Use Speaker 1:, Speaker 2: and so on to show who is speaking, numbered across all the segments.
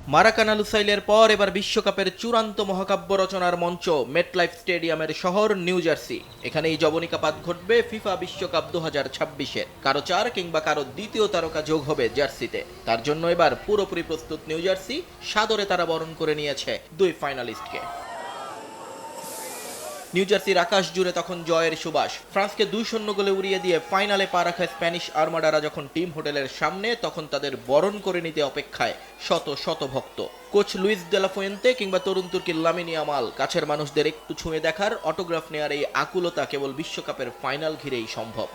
Speaker 1: মারাকানা লুসাইলের পর এবার বিশ্বকাপের চূড়ান্ত মহাকাব্য রচনার মঞ্চ মেটলাইফ স্টেডিয়ামের শহর নিউ জার্সি। এখানেই যবনিকাপাত ঘটবে ফিফা বিশ্বকাপ 2026-এর। কারো চার কিংবা কারো দ্বিতীয় তারকা যোগ হবে জার্সিতে। তার জন্য এবার পুরোপুরি প্রস্তুত নিউ জার্সি। সাদরে তারা বরণ করে নিয়েছে দুই ফাইনালিস্টকে। নিউ জার্সির আকাশ জুড়ে তখন জয়ের সুবাস। ফ্রান্সকে 2-0 গোলে উড়িয়ে দিয়ে ফাইনালে পা রাখা স্প্যানিশ আর্মাডারা যখন টিম হোটেলের সামনে, তখন তাদের বরণ করে নিতে অপেক্ষায় শত শত ভক্ত। Coach Luis de la Fuente কিংবা তরুণ তুর্কির লামিন ইয়ামাল, কাছের মানুষদের একটু ছুঁয়ে দেখার, অটোগ্রাফ নেয়ার এই আকুলতা কেবল বিশ্বকাপের ফাইনাল ঘিরেই সম্ভব।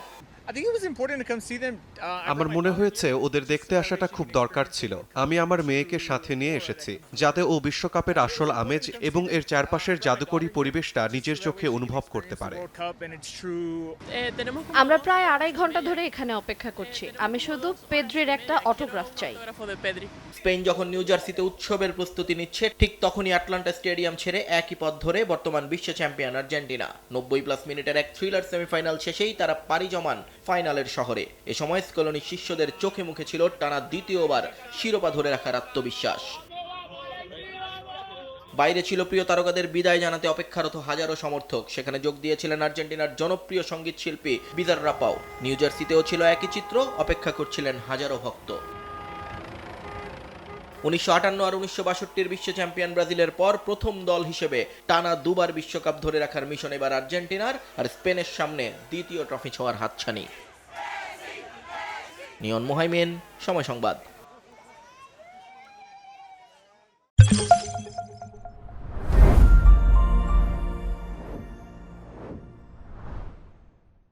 Speaker 2: আমার মনে হয়েছে ওদের দেখতে আসাটা খুব দরকার ছিল। আমি আমার মেয়েকে সাথে নিয়ে এসেছি যাতে ও বিশ্বকাপের আসল আমেজ এবং এর চারপাশের জাদুকরী পরিবেশটা নিজের চোখে অনুভব করতে পারে।
Speaker 3: আমরা প্রায় 2.5 ঘন্টা ধরে এখানে অপেক্ষা করছি। আমি শুধু পেদ্রির একটা অটোগ্রাফ চাই।
Speaker 1: স্পেন যখন নিউ জার্সিতে উৎসবের প্রস্তুতি নিচ্ছে, ঠিক তখনই আটলান্টা স্টেডিয়াম ছেড়ে একই পথ ধরে বর্তমান বিশ্ব চ্যাম্পিয়ন আর্জেন্টিনা। 90+ মিনিটের এক থ্রিলার সেমিফাইনাল শেষেই তারা পাড়ি জমান ফাইনালের শহরে। এ সময় স্কলনির শিষ্যদের চোখে মুখে ছিল টানা দ্বিতীয়বার শিরোপা ধরে রাখার আত্মবিশ্বাস। বাইরে ছিল প্রিয় তারকাদের বিদায় জানাতে অপেক্ষারত হাজারো সমর্থক। সেখানে যোগ দিয়েছিলেন আর্জেন্টিনার জনপ্রিয় সঙ্গীত শিল্পী বিজাররাপাও। নিউ জার্সিতেও ছিল একই চিত্র, অপেক্ষা করছিলেন হাজারো ভক্ত। 1958 আর 1962 বিশ্ব চ্যাম্পিয়ন ব্রাজিলের পর প্রথম দল হিসেবে টানা দুবার বিশ্বকাপ ধরে রাখার মিশন এবার আর্জেন্টিনার, আর স্পেনের সামনে দ্বিতীয় ট্রফি ছোঁয়ার হাতছানি। নিয়ন মোহাইমিন, সময় সংবাদ।